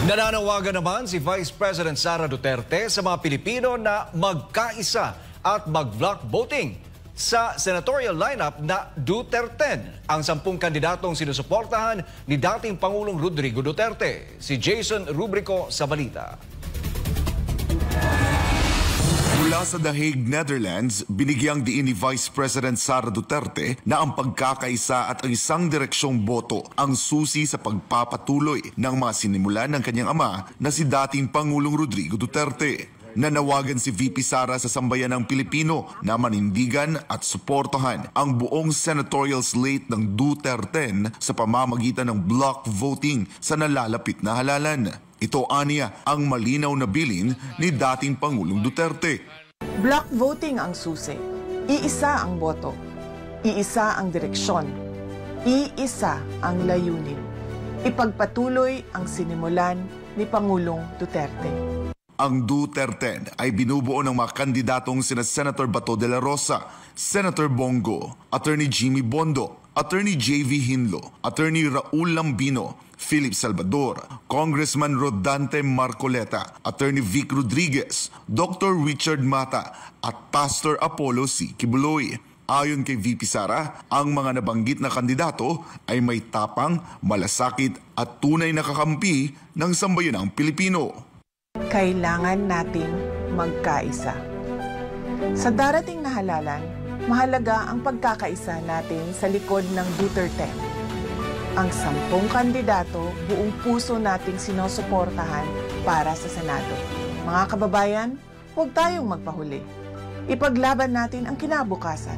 Nananawagan naman si Vice President Sara Duterte sa mga Pilipino na magkaisa at mag-block voting sa senatorial lineup na Duterten, ang 10 kandidatong sinusuportahan ni dating Pangulong Rodrigo Duterte. Si Jason Rubrico sa balita. Mula sa The Hague, Netherlands, binigyang diin ni Vice President Sara Duterte na ang pagkakaisa at ang isang direksyong boto ang susi sa pagpapatuloy ng mga sinimulan ng kanyang ama na si dating Pangulong Rodrigo Duterte. Nanawagan si VP Sara sa sambayanang Pilipino na manindigan at suportahan ang buong senatorial slate ng Duterten sa pamamagitan ng block voting sa nalalapit na halalan. Ito aniya ang malinaw na bilin ni dating Pangulong Duterte. Block voting ang susi. Iisa ang boto. Iisa ang direksyon. Iisa ang layunin. Ipagpatuloy ang sinimulan ni Pangulong Duterte. Ang Duterten ay binubuo ng mga kandidatong sina Senator Bato de la Rosa, Senator Bongo, Attorney Jimmy Bondo, Attorney J.V. Hinlo, Attorney Raul Lambino, Philip Salvador, Congressman Rodante Marcoleta, Attorney Vic Rodriguez, Dr. Richard Mata at Pastor Apollo C. Kibuloy. Ayon kay VP Sara, ang mga nabanggit na kandidato ay may tapang, malasakit at tunay na kakampi ng sambayanang Pilipino. Kailangan nating magkaisa. Sa darating na halalan, mahalaga ang pagkakaisa natin sa likod ng Duterte. Ang 10 kandidato, buong puso nating sinusuportahan para sa Senado. Mga kababayan, huwag tayong magpahuli. Ipaglaban natin ang kinabukasan.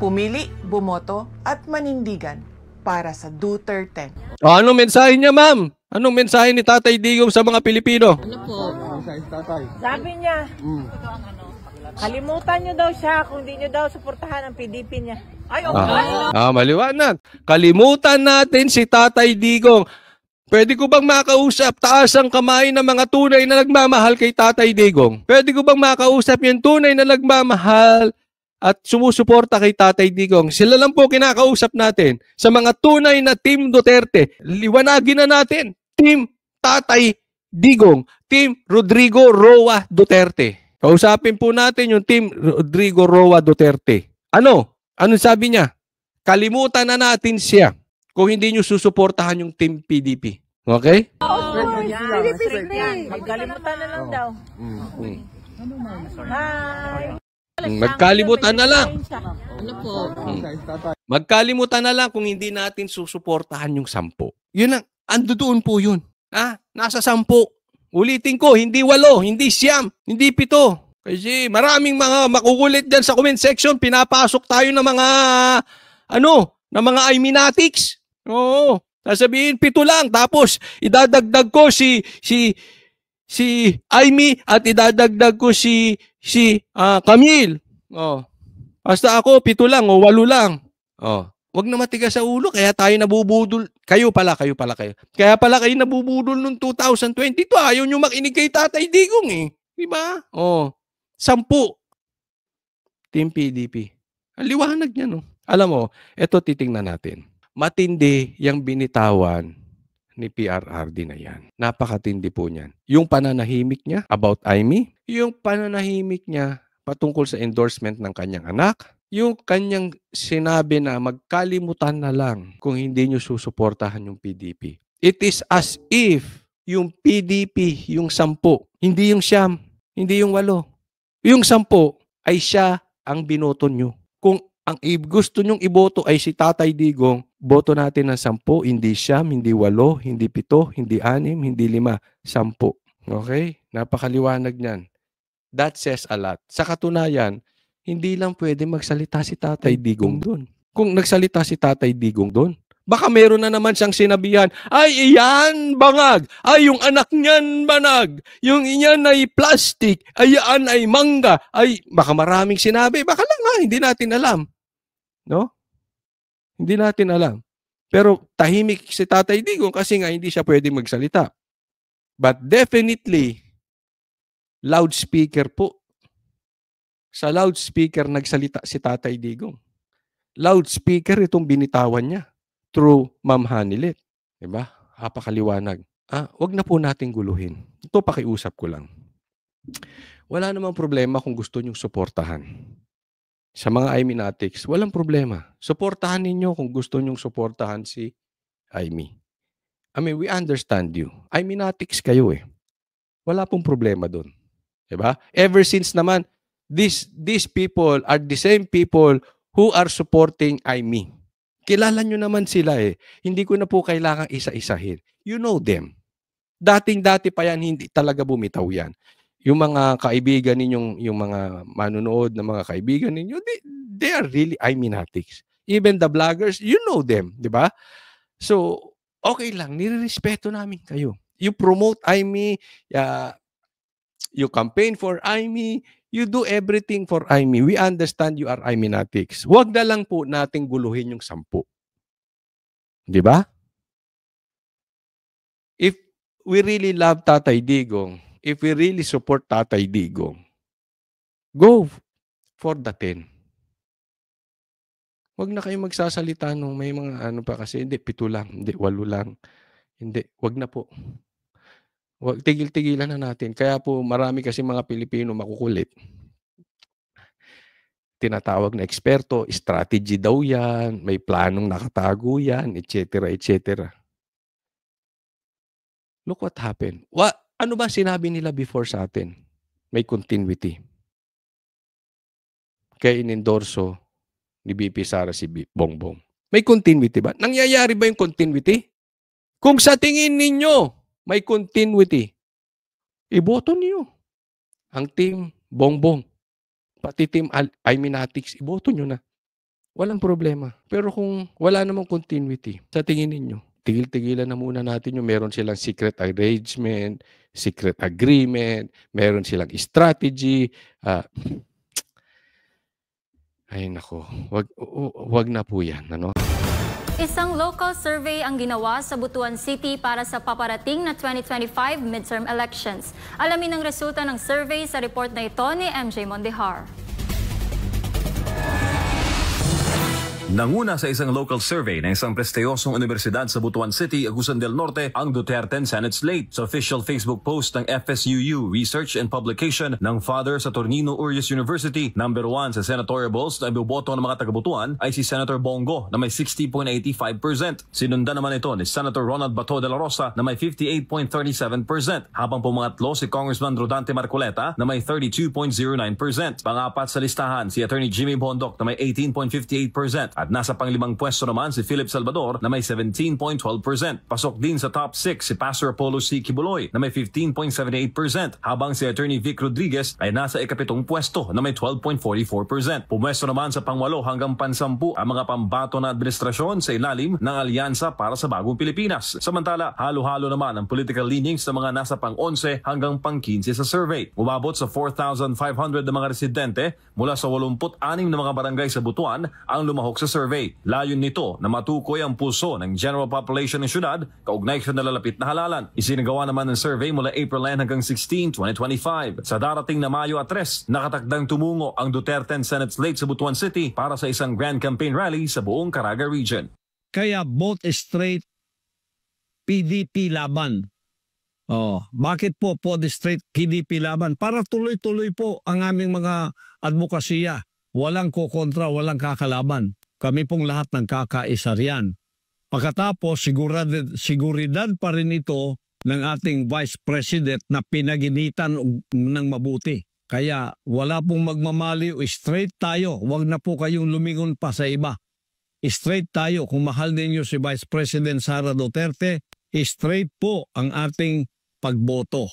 Pumili, bumoto at manindigan para sa Duterte. Anong mensahe niya, ma'am? Anong mensahe ni Tatay Digong sa mga Pilipino? Ano po? Sabi niya, kalimutan niyo daw siya kung di niyo daw suportahan ang PDP niya. Ay, okay. Maliwanag. Kalimutan natin si Tatay Digong. Pwede ko bang makausap taas ang kamay ng mga tunay na nagmamahal kay Tatay Digong? Pwede ko bang makausap yung tunay na nagmamahal at sumusuporta kay Tatay Digong? Sila lang po kinakausap natin. Sa mga tunay na Team Duterte, liwanagin na natin. Team Tatay Digong, Team Rodrigo Roa Duterte. Kausapin po natin yung Team Rodrigo Roa Duterte. Ano? Anong sabi niya? Kalimutan na natin siya kung hindi nyo susuportahan yung Team PDP. Okay? Magkalimutan na lang daw. Hi! Magkalimutan na lang. Ano po? Magkalimutan na lang kung hindi natin susuportahan yung 10. Yun ang, andoon po yun. Nasa 10. Ulitin ko, hindi 8, hindi 9, hindi 7. Kasi maraming mga makukulit dyan sa comment section, pinapasok tayo ng mga, ng mga Iminatics. Oo. Sasabihin, 7 lang. Tapos, idadagdag ko si Aimee at idadagdag ko si Camille. Oh. Basta ako, 7 lang o 8 lang. Oh. Wag na matigas sa ulo, kaya tayo nabubudol. Kayo pala. Kaya pala kayo nabubudol noong 2022. Ayaw nyo makinig kay Tatay Digong eh. Diba? Oh. 10. Team PDP. Ang liwanag niya, no? Alam mo, ito titingnan natin. Matindi yung binitawan ni PRRD na yan. Napakatindi po niyan. Yung pananahimik niya about Aimee, yung pananahimik niya patungkol sa endorsement ng kanyang anak, yung kanyang sinabi na magkalimutan na lang kung hindi nyo susuportahan yung PDP. It is as if yung PDP, yung 10, hindi yung 9, hindi yung 8. Yung 10 ay siya ang binoto nyo. Kung ang gusto nyong iboto ay si Tatay Digong, boto natin ng 10, hindi 9, hindi 8, hindi 7, hindi 6, hindi 5, 10. Okay? Napakaliwanag niyan. That says a lot. Sa katunayan, hindi lang pwede magsalita si Tatay Digong doon. Kung nagsalita si Tatay Digong doon, baka meron na naman siyang sinabihan, ay iyan bangag, ay yung anak niyan banag, yung iyan ay plastic, ay iyan ay mangga, ay baka maraming sinabi, baka lang hindi natin alam. No? Hindi natin alam. Pero tahimik si Tatay Digong kasi nga hindi siya pwede magsalita. But definitely, loudspeaker po. Sa loudspeaker nagsalita si Tatay Digong. Loudspeaker itong binitawan niya through Ma'am Hanilet. Diba? Napakaliwanag. wag na po nating guluhin. Ito pakiusap ko lang. Wala namang problema kung gusto nyong suportahan. Sa mga Iminatics, walang problema. Suportahan ninyo kung gusto nyong suportahan si Amy. I mean, we understand you. Iminatics kayo eh. Wala pong problema doon. Diba? Ever since naman, these people are the same people who are supporting Amy. Kilala nyo naman sila eh. Hindi ko na po kailangan isa-isahin. You know them. Dating-dati pa yan, hindi talaga bumitaw yan. Yung mga kaibigan ninyong, yung mga manunood na mga kaibigan ninyo, they are really Iminatics. Even the vloggers, you know them, di ba? So, okay lang, nirerespeto namin kayo. You promote Amy, you campaign for Amy, you do everything for Amy. We understand you are Iminatics. Huwag na lang po nating guluhin yung 10. Di ba? If we really love Tatay Digong, if we really support Tatay Digong, go for the 10. Huwag na kayong magsasalita nung may mga ano pa kasi, hindi, 7 lang, hindi, 8 lang. Hindi, huwag na po. Tigil-tigilan na natin. Kaya po marami kasi mga Pilipino makukulit. Tinatawag na eksperto, strategy daw yan, may planong nakatago yan, etc. etc. Look what happened. Ano ba sinabi nila before sa atin? May continuity. Kaya inendorso ni BP Sara si Bongbong. May continuity ba? Nangyayari ba yung continuity? Kung sa tingin ninyo may continuity, iboto niyo ang team Bongbong. Pati team Iminatics, iboto nyo na. Walang problema. Pero kung wala namang continuity, sa tingin ninyo, tigil-tigilan na muna natin yung meron silang secret arrangement, secret agreement, meron silang strategy. Ay nako, wag na po yan. Ano? Isang local survey ang ginawa sa Butuan City para sa paparating na 2025 midterm elections. Alamin ang resulta ng survey sa report na ito ni MJ Mondihar. Nanguna sa isang local survey ng isang prestiyosong universidad sa Butuan City, Agusan del Norte, ang Duterte Senate slate. Sa official Facebook post ng FSUU Research and Publication ng Father Saturnino Urias University, number 1 sa senatoriables na iboboto ng mga taga-Butuan ay si Senator Bongo na may 60.85%. Sinundan naman ito ni Senator Ronald Bato de la Rosa na may 58.37%, habang pumangatlo si Congressman Rodante Marcoleta na may 32.09%. Pangapat sa listahan si Attorney Jimmy Bondoc na may 18.58%. At nasa panglimang pwesto naman si Philip Salvador na may 17.12%. Pasok din sa top 6 si Pastor Apollo C. Kibuloy na may 15.78%, habang si Attorney Vic Rodriguez ay nasa ikapitong pwesto na may 12.44%. Pumwesto naman sa pangwalo hanggang pansampu ang mga pambato na administrasyon sa ilalim ng Alyansa para sa Bagong Pilipinas. Samantala, halo-halo naman ang political leanings ng mga nasa pang-11 hanggang pang-15 sa survey. Umabot sa 4,500 na mga residente mula sa 86 na mga barangay sa Butuan ang lumahok sa survey. Layon nito na matukoy ang pulso ng general population ng syudad kaugnay sa nalalapit na halalan. Isinagawa naman ng survey mula April 9 hanggang 16, 2025. Sa darating na Mayo at 3, nakatakdang tumungo ang Duterte Senate slate sa Butuan City para sa isang grand campaign rally sa buong Caraga region. Kaya vote straight, PDP laban. Bakit po vote straight, PDP laban? Para tuloy-tuloy po ang aming mga advokasya. Walang kukontra, walang kakalaban. Kami pong lahat ng kakaisa riyan. Pagkatapos, siguridad pa rin ito ng ating Vice President na pinaginitan ng mabuti. Kaya wala pong magmamaliw, straight tayo. Huwag na po kayong lumingon pa sa iba. Straight tayo. Kung mahal ninyo si Vice President Sara Duterte, straight po ang ating pagboto.